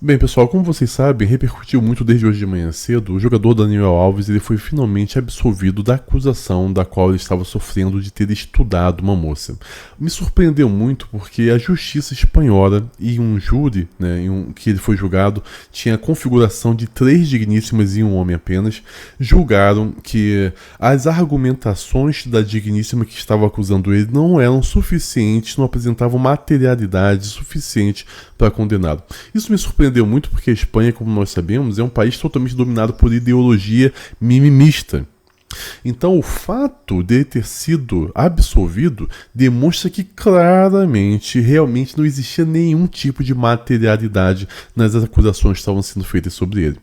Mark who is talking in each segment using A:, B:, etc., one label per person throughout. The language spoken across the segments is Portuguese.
A: Bem, pessoal, como vocês sabem, repercutiu muito desde hoje de manhã cedo. O jogador Daniel Alves ele foi finalmente absolvido da acusação da qual ele estava sofrendo de ter estudado uma moça. Me surpreendeu muito porque a justiça espanhola e um júri, que ele foi julgado, tinha a configuração de 3 digníssimas e um homem apenas, julgaram que as argumentações da digníssima que estava acusando ele não eram suficientes, não apresentavam materialidade suficiente para condená-lo. Isso me surpreendeu muito porque a Espanha, como nós sabemos, é um país totalmente dominado por ideologia mimimista. Então, o fato de ele ter sido absolvido demonstra que claramente, realmente não existia nenhum tipo de materialidade nas acusações que estavam sendo feitas sobre ele.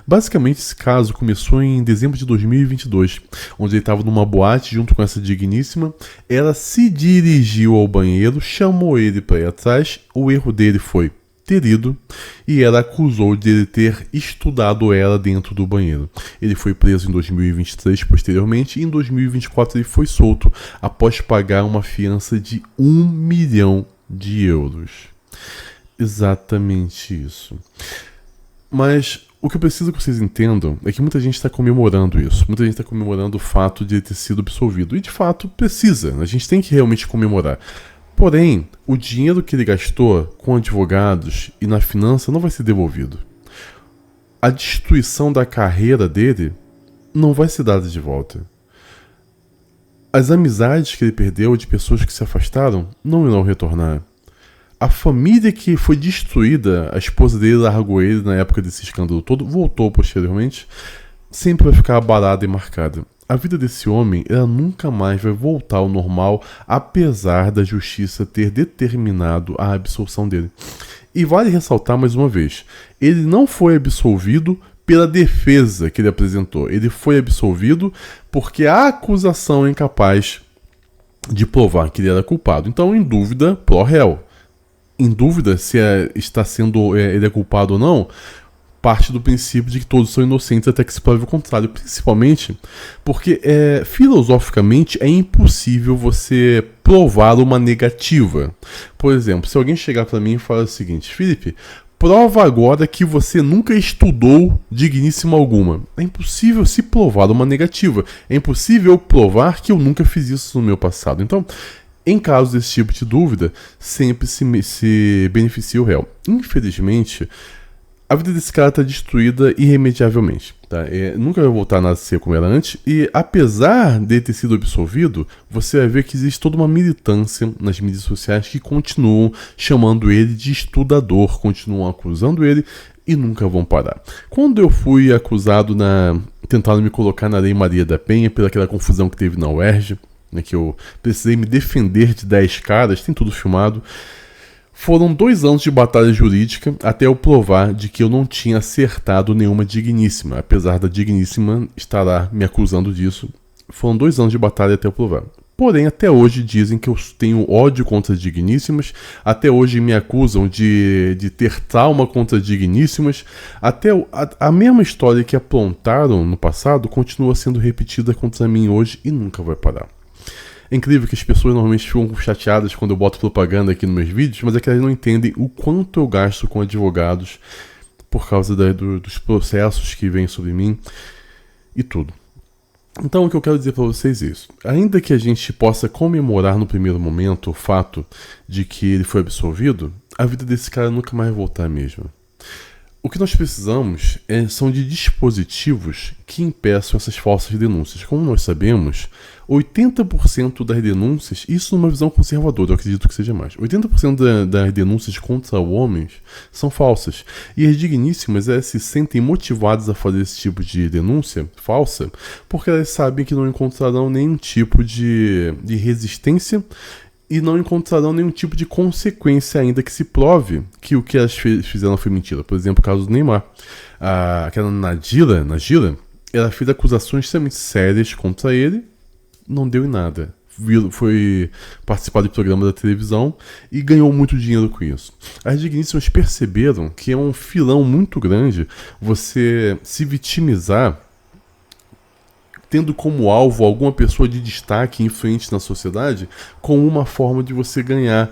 A: Basicamente, esse caso começou em dezembro de 2022, onde ele estava numa boate junto com essa digníssima. Ela se dirigiu ao banheiro, chamou ele para ir atrás. O erro dele foi ter ido, e ela acusou de ele ter estudado ela dentro do banheiro. Ele foi preso em 2023 posteriormente, e em 2024 ele foi solto após pagar uma fiança de 1 milhão de euros. Exatamente isso. Mas o que eu preciso que vocês entendam é que muita gente está comemorando isso. Muita gente está comemorando o fato de ele ter sido absolvido. E de fato precisa. A gente tem que realmente comemorar. Porém, o dinheiro que ele gastou com advogados e na finança não vai ser devolvido. A destruição da carreira dele não vai ser dada de volta. As amizades que ele perdeu de pessoas que se afastaram não irão retornar. A família que foi destruída, a esposa dele largou ele na época desse escândalo todo, voltou posteriormente, sempre vai ficar abalada e marcada. A vida desse homem, ela nunca mais vai voltar ao normal, apesar da justiça ter determinado a absolução dele. E vale ressaltar mais uma vez, ele não foi absolvido pela defesa que ele apresentou. Ele foi absolvido porque a acusação é incapaz de provar que ele era culpado. Então, em dúvida, pro réu. Em dúvida se ele é culpado ou não, parte do princípio de que todos são inocentes até que se prove o contrário, principalmente porque filosoficamente é impossível você provar uma negativa. Por exemplo, se alguém chegar para mim e falar o seguinte: Felipe, prova agora que você nunca estudou digníssima alguma. É impossível se provar uma negativa. É impossível provar que eu nunca fiz isso no meu passado. Então, em caso desse tipo de dúvida, sempre se beneficia o réu. Infelizmente, a vida desse cara está destruída irremediavelmente. Tá? Nunca vai voltar a ser como era antes. E apesar de ter sido absolvido, você vai ver que existe toda uma militância nas mídias sociais que continuam chamando ele de estudador, continuam acusando ele e nunca vão parar. Quando eu fui acusado tentaram me colocar na Lei Maria da Penha pelaquela confusão que teve na UERJ, que eu precisei me defender de 10 caras, tem tudo filmado. Foram 2 anos de batalha jurídica até eu provar de que eu não tinha acertado nenhuma digníssima, apesar da digníssima estar lá me acusando disso. Foram 2 anos de batalha até eu provar. Porém, até hoje dizem que eu tenho ódio contra digníssimas, até hoje me acusam de ter trauma contra digníssimas, até a mesma história que aprontaram no passado continua sendo repetida contra mim hoje e nunca vai parar. É incrível que as pessoas normalmente ficam chateadas quando eu boto propaganda aqui nos meus vídeos, mas é que elas não entendem o quanto eu gasto com advogados por causa dos processos que vêm sobre mim e tudo. Então, o que eu quero dizer para vocês é isso. Ainda que a gente possa comemorar no primeiro momento o fato de que ele foi absolvido, a vida desse cara nunca mais vai voltar à mesma. O que nós precisamos são de dispositivos que impeçam essas falsas denúncias. Como nós sabemos, 80% das denúncias, isso numa visão conservadora, eu acredito que seja mais, 80% das denúncias contra homens são falsas. E as digníssimas se sentem motivadas a fazer esse tipo de denúncia falsa porque elas sabem que não encontrarão nenhum tipo de resistência e não encontrarão nenhum tipo de consequência ainda que se prove que o que elas fizeram foi mentira. Por exemplo, o caso do Neymar. Aquela Nadira, ela fez acusações extremamente sérias contra ele, não deu em nada. Foi participar de programa da televisão e ganhou muito dinheiro com isso. As digníssimas perceberam que é um filão muito grande você se vitimizar tendo como alvo alguma pessoa de destaque influente na sociedade como uma forma de você ganhar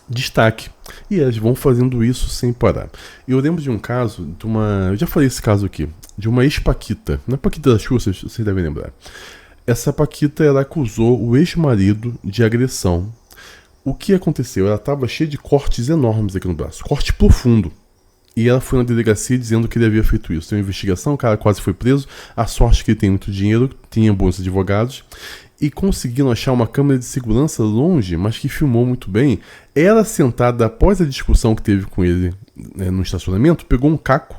A: destaque. E elas vão fazendo isso sem parar. Eu lembro de um caso, eu já falei esse caso aqui, de uma ex-paquita. Não é Paquita da Xuxa, vocês devem lembrar. Essa paquita, ela acusou o ex-marido de agressão. O que aconteceu? Ela estava cheia de cortes enormes aqui no braço, corte profundo. E ela foi na delegacia dizendo que ele havia feito isso. Tem uma investigação, o cara quase foi preso. A sorte que ele tem muito dinheiro, tinha bons advogados. E conseguiram achar uma câmera de segurança longe, mas que filmou muito bem. Ela sentada após a discussão que teve com ele no estacionamento, pegou um caco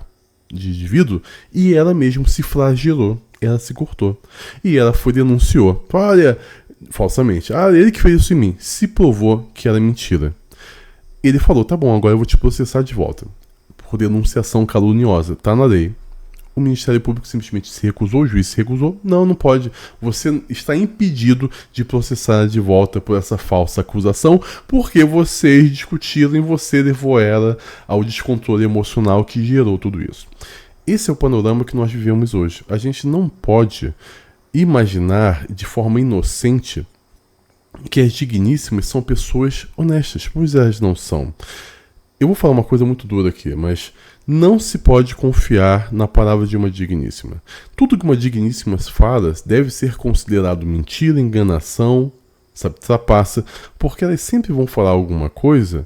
A: de vidro e ela mesmo se flagelou. Ela se cortou. E ela denunciou. Olha, falsamente. Ele que fez isso em mim. Se provou que era mentira. Ele falou, tá bom, agora eu vou te processar de volta. Por denunciação caluniosa. Tá na lei. O Ministério Público simplesmente se recusou, o juiz se recusou. Não pode. Você está impedido de processar de volta por essa falsa acusação, porque vocês discutiram e você levou ela ao descontrole emocional que gerou tudo isso. Esse é o panorama que nós vivemos hoje. A gente não pode imaginar de forma inocente que as digníssimas são pessoas honestas, pois elas não são. Eu vou falar uma coisa muito dura aqui, mas não se pode confiar na palavra de uma digníssima. Tudo que uma digníssima fala deve ser considerado mentira, enganação, trapaça, porque elas sempre vão falar alguma coisa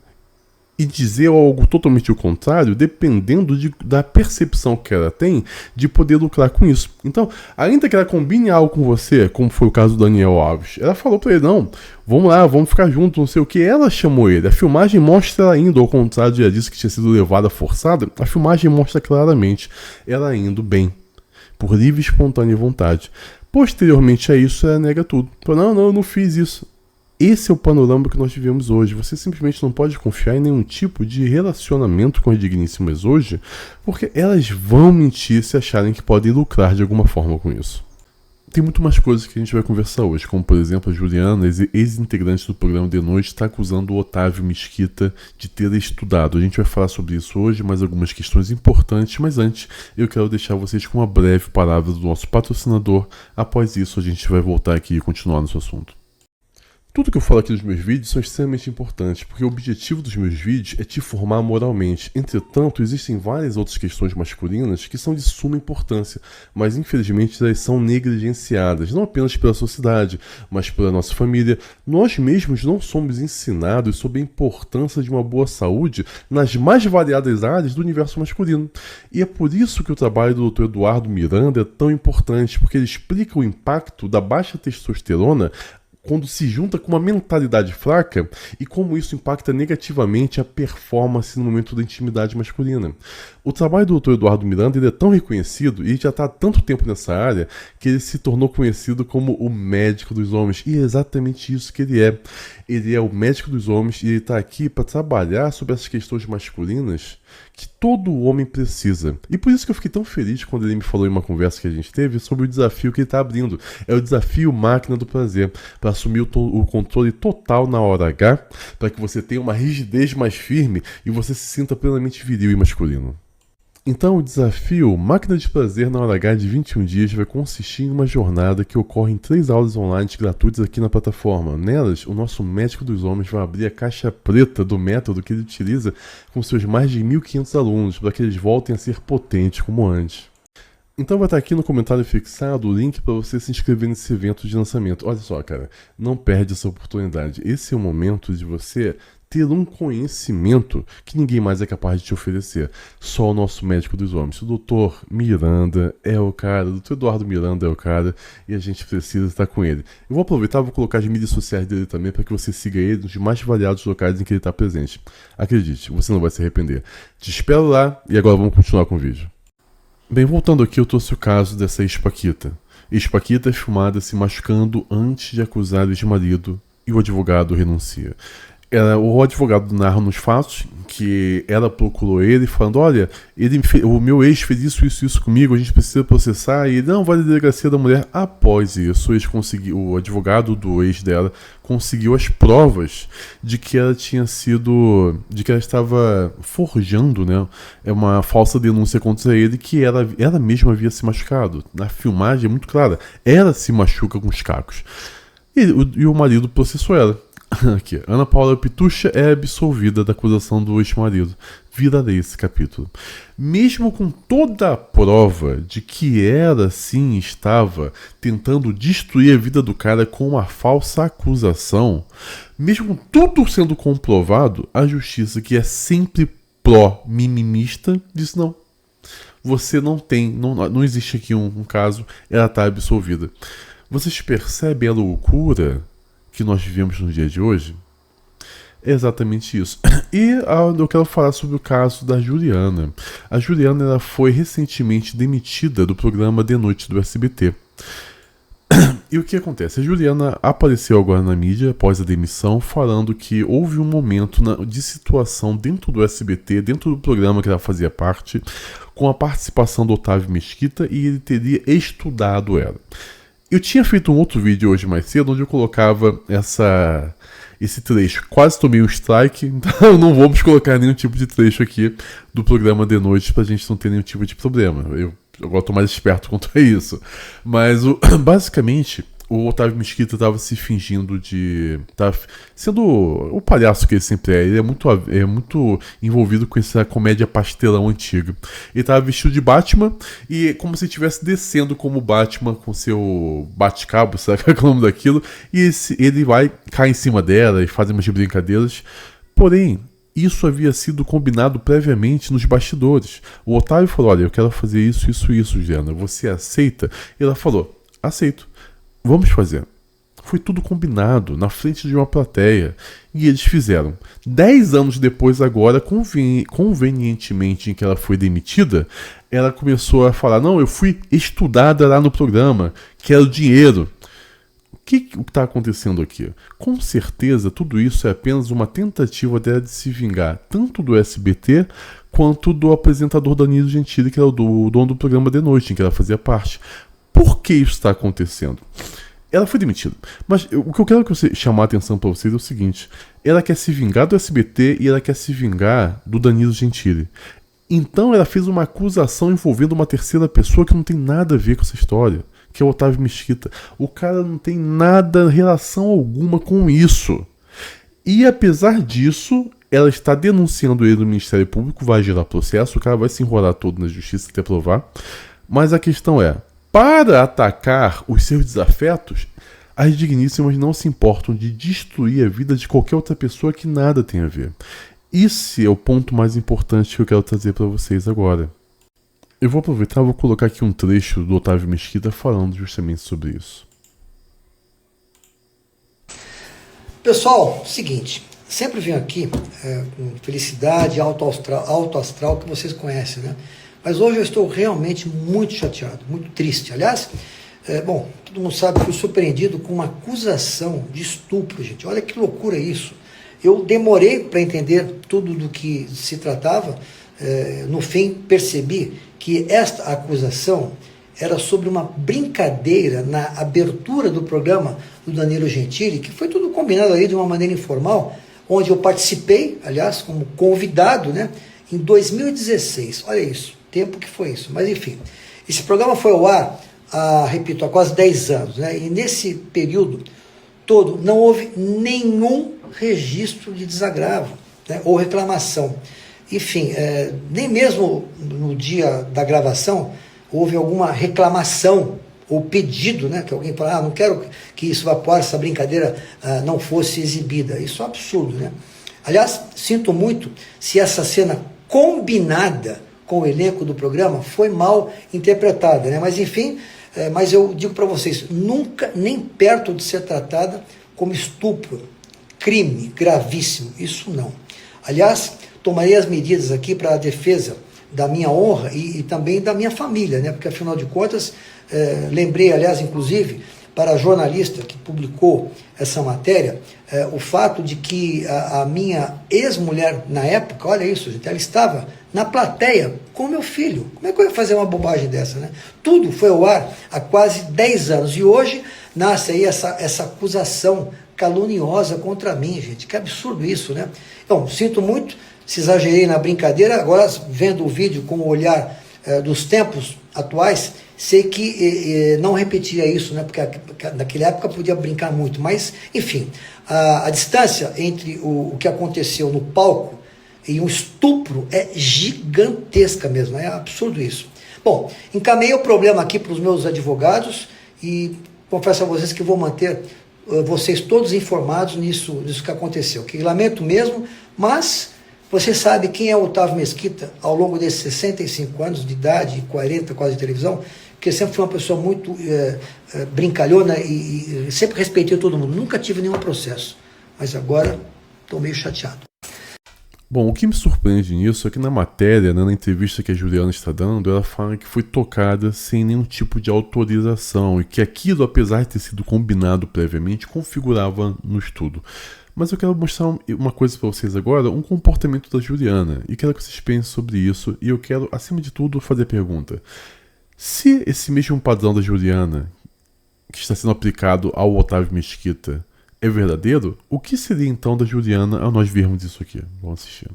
A: e dizer algo totalmente o contrário, dependendo da percepção que ela tem de poder lucrar com isso. Então, ainda que ela combine algo com você, como foi o caso do Daniel Alves, ela falou pra ele, não, vamos lá, vamos ficar juntos, não sei o que, ela chamou ele. A filmagem mostra ela indo, ao contrário de ela disse que tinha sido levada forçada, a filmagem mostra claramente ela indo bem, por livre e espontânea vontade. Posteriormente a isso, ela nega tudo. Falou, não, eu não fiz isso. Esse é o panorama que nós vivemos hoje. Você simplesmente não pode confiar em nenhum tipo de relacionamento com as digníssimas hoje, porque elas vão mentir se acharem que podem lucrar de alguma forma com isso. Tem muito mais coisas que a gente vai conversar hoje, como por exemplo a Juliana, ex-integrante do programa de noite, está acusando o Otávio Mesquita de ter estudado. A gente vai falar sobre isso hoje, mais algumas questões importantes, mas antes eu quero deixar vocês com uma breve palavra do nosso patrocinador. Após isso a gente vai voltar aqui e continuar nosso assunto. Tudo que eu falo aqui nos meus vídeos são extremamente importantes, porque o objetivo dos meus vídeos é te formar moralmente. Entretanto, existem várias outras questões masculinas que são de suma importância, mas infelizmente elas são negligenciadas, não apenas pela sociedade, mas pela nossa família. Nós mesmos não somos ensinados sobre a importância de uma boa saúde nas mais variadas áreas do universo masculino. E é por isso que o trabalho do Dr. Eduardo Miranda é tão importante, porque ele explica o impacto da baixa testosterona quando se junta com uma mentalidade fraca e como isso impacta negativamente a performance no momento da intimidade masculina. O trabalho do Dr. Eduardo Miranda ele é tão reconhecido e já está há tanto tempo nessa área que ele se tornou conhecido como o médico dos homens. E é exatamente isso que ele é. Ele é o médico dos homens e ele está aqui para trabalhar sobre essas questões masculinas que todo homem precisa. E por isso que eu fiquei tão feliz quando ele me falou em uma conversa que a gente teve sobre o desafio que ele está abrindo. É o desafio Máquina do Prazer, para assumir o controle total na hora H, para que você tenha uma rigidez mais firme e você se sinta plenamente viril e masculino. Então, o desafio Máquina de Prazer na hora H de 21 dias vai consistir em uma jornada que ocorre em 3 aulas online gratuitas aqui na plataforma. Nelas, o nosso médico dos homens vai abrir a caixa preta do método que ele utiliza com seus mais de 1.500 alunos, para que eles voltem a ser potentes como antes. Então vai estar aqui no comentário fixado o link para você se inscrever nesse evento de lançamento. Olha só, cara, não perde essa oportunidade. Esse é o momento de você ter um conhecimento que ninguém mais é capaz de te oferecer. Só o nosso médico dos homens. O doutor Miranda é o cara, o doutor Eduardo Miranda é o cara e a gente precisa estar com ele. Eu vou aproveitar e vou colocar as mídias sociais dele também para que você siga ele nos mais variados locais em que ele está presente. Acredite, você não vai se arrepender. Te espero lá e agora vamos continuar com o vídeo. Bem, voltando aqui, eu trouxe o caso dessa ex-paquita. Ex-paquita é filmada se machucando antes de acusar o ex-marido e o advogado renuncia. O advogado narra nos fatos que ela procurou ele falando, olha, o meu ex fez isso comigo, a gente precisa processar, e ele não vai à delegacia da mulher. Após isso, o advogado do ex dela conseguiu as provas de que ela estava forjando, né, uma falsa denúncia contra ele, que ela mesma havia se machucado. Na filmagem é muito clara, ela se machuca com os cacos. E o marido processou ela. Aqui, Ana Paula Pitucha é absolvida da acusação do ex-marido. Virarei esse capítulo. Mesmo com toda a prova de que ela sim estava tentando destruir a vida do cara com uma falsa acusação, mesmo com tudo sendo comprovado, a justiça, que é sempre pró-mimimista, disse não. Você não existe aqui um caso, ela está absolvida. Vocês percebem a loucura que nós vivemos no dia de hoje? É exatamente isso. E eu quero falar sobre o caso da Juliana. A Juliana, ela foi recentemente demitida do programa de noite do SBT. E o que acontece? A Juliana apareceu agora na mídia após a demissão, falando que houve um momento de situação dentro do SBT, dentro do programa que ela fazia parte, com a participação do Otávio Mesquita, e ele teria estudado ela. Eu tinha feito um outro vídeo hoje mais cedo, onde eu colocava esse trecho. Quase tomei um strike, então não vamos colocar nenhum tipo de trecho aqui do programa de noite pra gente não ter nenhum tipo de problema. Eu agora tô mais esperto quanto a isso. Mas, basicamente, o Otávio Mesquita estava se fingindo de... Tava sendo o palhaço que ele sempre é. Ele é muito envolvido com essa comédia pastelão antiga. Ele estava vestido de Batman e como se estivesse descendo como Batman com seu bate-cabo, sabe qual é o nome daquilo? E ele vai, cai em cima dela e faz umas brincadeiras. Porém, isso havia sido combinado previamente nos bastidores. O Otávio falou, olha, eu quero fazer isso, Juliana. Você aceita? E ela falou, aceito. Vamos fazer. Foi tudo combinado, na frente de uma plateia. E eles fizeram. 10 anos depois, agora, convenientemente em que ela foi demitida, ela começou a falar, não, eu fui estudada lá no programa, quero dinheiro. O que está acontecendo aqui? Com certeza, tudo isso é apenas uma tentativa dela de se vingar, tanto do SBT, quanto do apresentador Danilo Gentili, que era o dono do programa de noite, em que ela fazia parte. Por que isso está acontecendo? Ela foi demitida. Mas o que eu quero chamar a atenção para vocês é o seguinte. Ela quer se vingar do SBT e ela quer se vingar do Danilo Gentili. Então ela fez uma acusação envolvendo uma terceira pessoa que não tem nada a ver com essa história, que é o Otávio Mesquita. O cara não tem nada, relação alguma com isso. E apesar disso, ela está denunciando ele no Ministério Público, vai gerar processo, o cara vai se enrolar todo na justiça até provar. Mas a questão é, para atacar os seus desafetos, as digníssimas não se importam de destruir a vida de qualquer outra pessoa que nada tem a ver. Esse é o ponto mais importante que eu quero trazer para vocês agora. Eu vou aproveitar e vou colocar aqui um trecho do Otávio Mesquita falando justamente sobre isso.
B: Pessoal, seguinte, sempre venho aqui com felicidade, alto astral que vocês conhecem, né? Mas hoje eu estou realmente muito chateado, muito triste. Aliás, todo mundo sabe que fui surpreendido com uma acusação de estupro, gente. Olha que loucura isso. Eu demorei para entender tudo do que se tratava. No fim, percebi que esta acusação era sobre uma brincadeira na abertura do programa do Danilo Gentili, que foi tudo combinado aí de uma maneira informal, onde eu participei, aliás, como convidado, né, em 2016. Olha isso. Tempo que foi isso, mas enfim, esse programa foi ao ar, repito, há quase 10 anos, né? E nesse período todo não houve nenhum registro de desagravo, né? Ou reclamação. Enfim, nem mesmo no dia da gravação houve alguma reclamação ou pedido, né? Que alguém fala, não quero que isso vá para essa brincadeira não fosse exibida. Isso é um absurdo, né? Aliás, sinto muito se essa cena combinada com o elenco do programa foi mal interpretada, né? Mas enfim, mas eu digo para vocês, nunca, nem perto de ser tratada como estupro, crime gravíssimo, isso não. Aliás, tomarei as medidas aqui para a defesa da minha honra e também da minha família, né? Porque afinal de contas, lembrei, aliás, inclusive, para a jornalista que publicou essa matéria, o fato de que a minha ex-mulher, na época, olha isso, gente, ela estava na plateia com meu filho. Como é que eu ia fazer uma bobagem dessa, né? Tudo foi ao ar há quase 10 anos. E hoje nasce aí essa acusação caluniosa contra mim, gente. Que absurdo isso, né? Então, sinto muito se exagerei na brincadeira. Agora, vendo o vídeo com o olhar dos tempos atuais, Sei que não repetia isso, né? Porque naquela época podia brincar muito, mas, enfim, a distância entre o que aconteceu no palco e um estupro é gigantesca mesmo, é absurdo isso. Bom, encaminhei o problema aqui para os meus advogados e confesso a vocês que vou manter vocês todos informados nisso que aconteceu. Que lamento mesmo, mas você sabe quem é o Otávio Mesquita ao longo desses 65 anos de idade, 40 quase de televisão, porque sempre fui uma pessoa muito brincalhona e sempre respeitei todo mundo. Nunca tive nenhum processo, mas agora estou meio chateado.
A: Bom, o que me surpreende nisso é que na matéria, né, na entrevista que a Juliana está dando, ela fala que foi tocada sem nenhum tipo de autorização e que aquilo, apesar de ter sido combinado previamente, configurava no estudo. Mas eu quero mostrar uma coisa para vocês agora, um comportamento da Juliana, e quero que vocês pensem sobre isso, e eu quero, acima de tudo, fazer a pergunta. Se esse mesmo padrão da Juliana, que está sendo aplicado ao Otávio Mesquita, é verdadeiro, o que seria então da Juliana ao nós vermos isso aqui? Vamos assistir.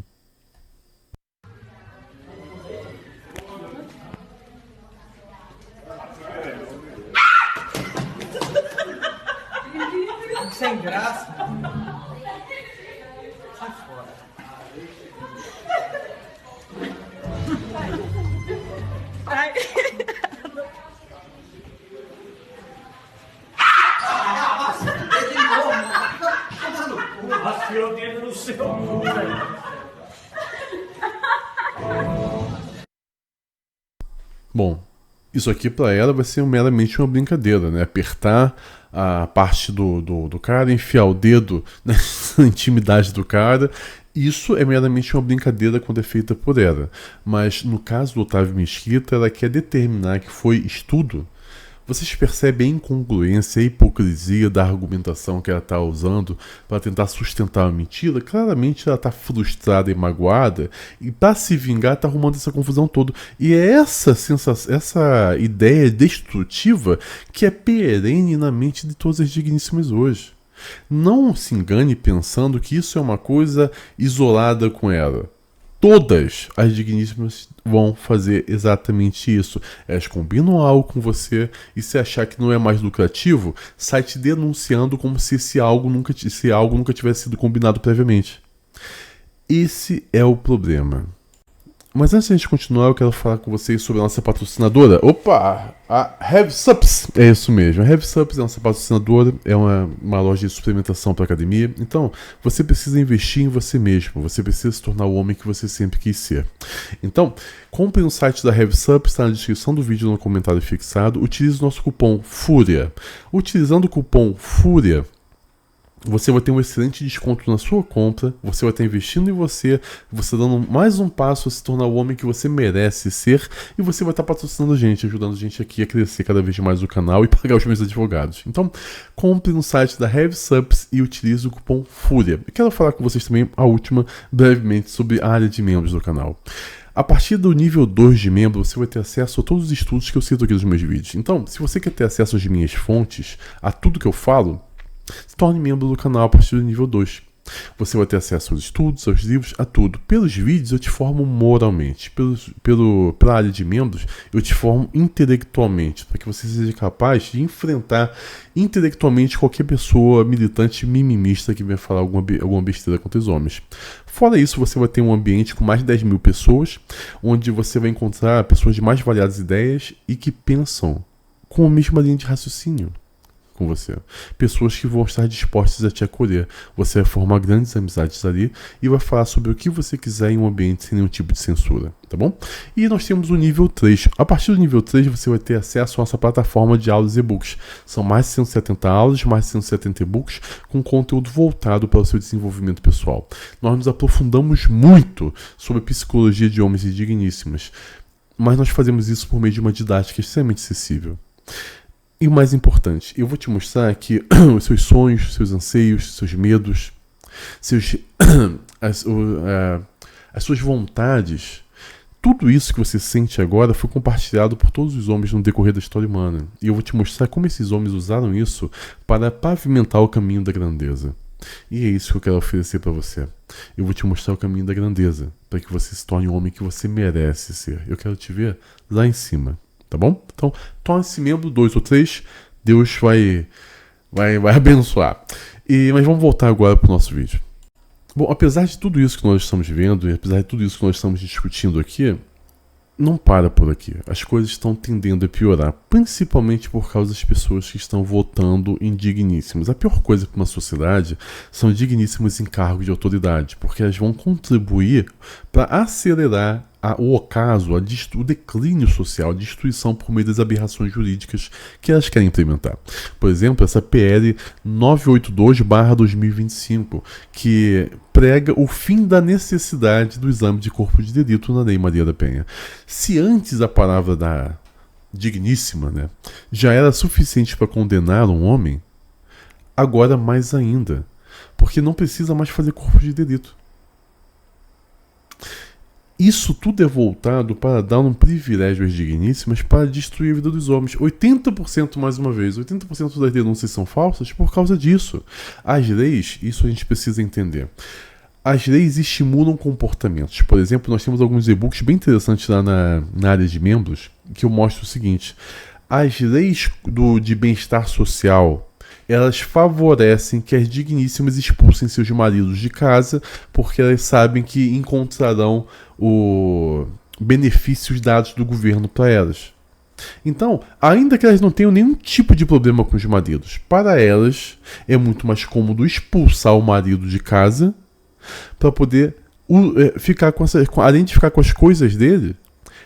C: Sem graça. Sai fora. Ai. Afiou o dedo no seu cu, velho.
A: Bom, isso aqui pra ela vai ser meramente uma brincadeira, né? Apertar a parte do cara, enfiar o dedo na intimidade do cara. Isso é meramente uma brincadeira quando é feita por ela. Mas no caso do Otávio Mesquita, ela quer determinar que foi estudo. Vocês percebem a incongruência, a hipocrisia da argumentação que ela está usando para tentar sustentar a mentira? Claramente ela está frustrada e magoada e para se vingar está arrumando essa confusão toda. E é essa ideia destrutiva que é perene na mente de todas as digníssimas hoje. Não se engane pensando que isso é uma coisa isolada com ela. Todas as digníssimas vão fazer exatamente isso. Elas combinam algo com você e se achar que não é mais lucrativo, sai te denunciando como se algo nunca tivesse sido combinado previamente. Esse é o problema. Mas antes de a gente continuar, eu quero falar com vocês sobre a nossa patrocinadora. Opa! A Heavy Sups! É isso mesmo. A Heavy Sups é a nossa patrocinadora, é uma loja de suplementação para academia. Então, você precisa investir em você mesmo. Você precisa se tornar o homem que você sempre quis ser. Então, compre no site da Heavy Sups, está na descrição do vídeo no comentário fixado. Utilize o nosso cupom FURIA. Utilizando o cupom FURIA, você vai ter um excelente desconto na sua compra, você vai estar investindo em você dando mais um passo a se tornar o homem que você merece ser, e você vai estar patrocinando a gente, ajudando a gente aqui a crescer cada vez mais o canal e pagar os meus advogados. Então, compre no site da Heavy Subs e utilize o cupom FURIA. Eu quero falar com vocês também, a última, brevemente, sobre a área de membros do canal. A partir do nível 2 de membro, você vai ter acesso a todos os estudos que eu cito aqui nos meus vídeos. Então, se você quer ter acesso às minhas fontes, a tudo que eu falo, se torne membro do canal a partir do nível 2. Você vai ter acesso aos estudos, aos livros, a tudo. Pelos vídeos eu te formo moralmente. Pela área de membros eu te formo intelectualmente, para que você seja capaz de enfrentar intelectualmente qualquer pessoa militante mimimista que venha falar alguma besteira contra os homens. Fora isso, você vai ter um ambiente com mais de 10 mil pessoas, onde você vai encontrar pessoas de mais variadas ideias e que pensam com a mesma linha de raciocínio com você. Pessoas que vão estar dispostas a te acolher. Você vai formar grandes amizades ali e vai falar sobre o que você quiser em um ambiente sem nenhum tipo de censura, tá bom? E nós temos o nível 3. A partir do nível 3 você vai ter acesso à nossa plataforma de aulas e e-books. São mais de 170 aulas, mais de 170 e-books com conteúdo voltado para o seu desenvolvimento pessoal. Nós nos aprofundamos muito sobre a psicologia de homens e digníssimas, mas nós fazemos isso por meio de uma didática extremamente acessível. E o mais importante, eu vou te mostrar que os seus sonhos, seus anseios, seus medos, as suas vontades, tudo isso que você sente agora foi compartilhado por todos os homens no decorrer da história humana. E eu vou te mostrar como esses homens usaram isso para pavimentar o caminho da grandeza. E é isso que eu quero oferecer para você. Eu vou te mostrar o caminho da grandeza, para que você se torne o homem que você merece ser. Eu quero te ver lá em cima. Tá tá bom? Então, torne-se membro 2 ou 3, Deus vai abençoar. Mas vamos voltar agora para o nosso vídeo. Bom, apesar de tudo isso que nós estamos vendo, e apesar de tudo isso que nós estamos discutindo aqui, não para por aqui. As coisas estão tendendo a piorar, principalmente por causa das pessoas que estão votando em digníssimos. A pior coisa para uma sociedade são digníssimos em cargos de autoridade, porque elas vão contribuir para acelerar o declínio social, a destruição por meio das aberrações jurídicas que elas querem implementar. Por exemplo, essa PL 982/2025, que prega o fim da necessidade do exame de corpo de delito na Lei Maria da Penha. Se antes a palavra da digníssima, né, já era suficiente para condenar um homem, agora mais ainda, porque não precisa mais fazer corpo de delito. Isso tudo é voltado para dar um privilégio às digníssimas para destruir a vida dos homens. 80%, mais uma vez, 80% das denúncias são falsas por causa disso. As leis, isso a gente precisa entender. As leis estimulam comportamentos. Por exemplo, nós temos alguns e-books bem interessantes lá na área de membros, que eu mostro o seguinte. As leis de bem-estar social, elas favorecem que as digníssimas expulsem seus maridos de casa, porque elas sabem que encontrarão benefícios dados do governo para elas. Então, ainda que elas não tenham nenhum tipo de problema com os maridos, para elas é muito mais cômodo expulsar o marido de casa para poder ficar além de ficar com as coisas dele,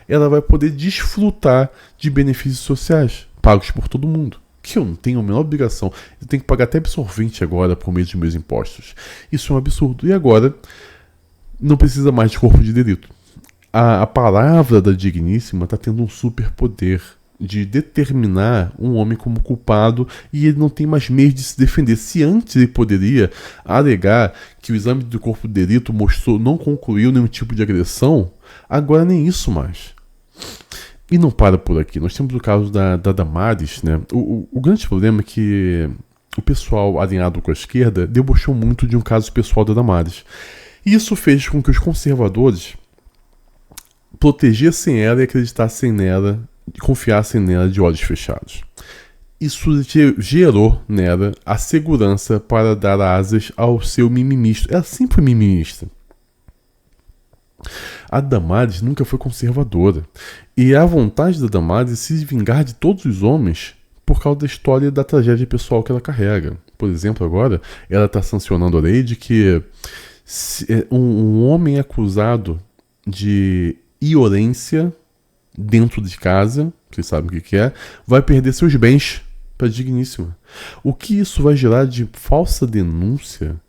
A: ela vai poder desfrutar de benefícios sociais pagos por todo mundo. Que eu não tenho a menor obrigação. Eu tenho que pagar até absorvente agora por meio dos meus impostos. Isso é um absurdo. E agora, não precisa mais de corpo de delito. A palavra da digníssima está tendo um superpoder de determinar um homem como culpado e ele não tem mais meios de se defender. Se antes ele poderia alegar que o exame do corpo de delito não concluiu nenhum tipo de agressão, agora nem isso mais. E não para por aqui. Nós temos o caso da Damares, né? O grande problema é que o pessoal alinhado com a esquerda debochou muito de um caso pessoal da Damares. E isso fez com que os conservadores protegessem ela e acreditassem nela, confiassem nela de olhos fechados. Isso gerou nela a segurança para dar asas ao seu mimimista. Ela sempre foi mimimista. A Damares nunca foi conservadora. E a vontade da Damares é se vingar de todos os homens por causa da história da tragédia pessoal que ela carrega. Por exemplo, agora, ela está sancionando a lei de que um homem acusado de violência dentro de casa, vocês sabem o que é, vai perder seus bens para a digníssima. O que isso vai gerar de falsa denúncia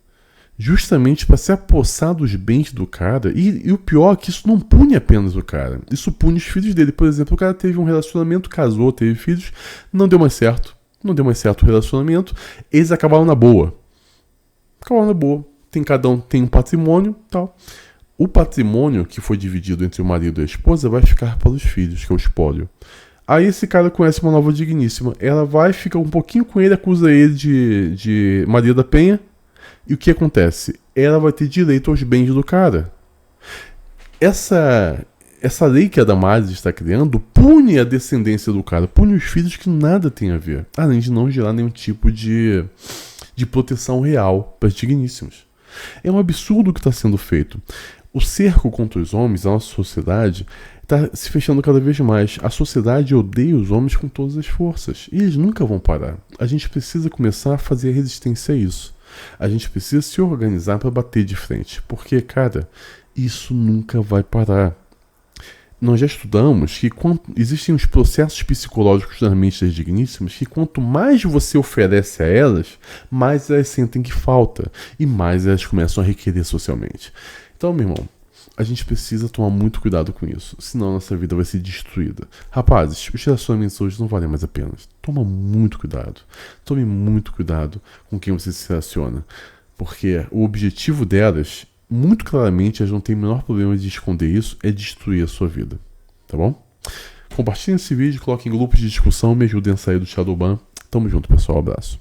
A: justamente para se apossar dos bens do cara. E o pior é que isso não pune apenas o cara. Isso pune os filhos dele. Por exemplo, o cara teve um relacionamento, casou, teve filhos, não deu mais certo. Não deu mais certo o relacionamento. Eles acabaram na boa. Cada um tem um patrimônio e tal. O patrimônio que foi dividido entre o marido e a esposa vai ficar para os filhos, que é o espólio. Aí esse cara conhece uma nova digníssima. Ela vai ficar um pouquinho com ele, acusa ele de Maria da Penha. E o que acontece? Ela vai ter direito aos bens do cara. Essa lei que a Damares está criando pune a descendência do cara, pune os filhos que nada tem a ver, além de não gerar nenhum tipo de proteção real para os digníssimos. É um absurdo o que está sendo feito. O cerco contra os homens, a nossa sociedade, está se fechando cada vez mais. A sociedade odeia os homens com todas as forças. E eles nunca vão parar. A gente precisa começar a fazer resistência a isso. A gente precisa se organizar para bater de frente. Porque, cara, isso nunca vai parar. Nós já estudamos que existem uns processos psicológicos nas mentes das digníssimas que quanto mais você oferece a elas, mais elas sentem que falta e mais elas começam a requerer socialmente. Então, meu irmão, a gente precisa tomar muito cuidado com isso, senão a nossa vida vai ser destruída. Rapazes, os relacionamentos hoje não valem mais a pena. Toma muito cuidado. Tome muito cuidado com quem você se relaciona, porque o objetivo delas, muito claramente, elas não têm o menor problema de esconder isso, é destruir a sua vida. Tá bom? Compartilhem esse vídeo, coloquem em grupos de discussão, me ajudem a sair do Shadowban. Tamo junto, pessoal. Abraço.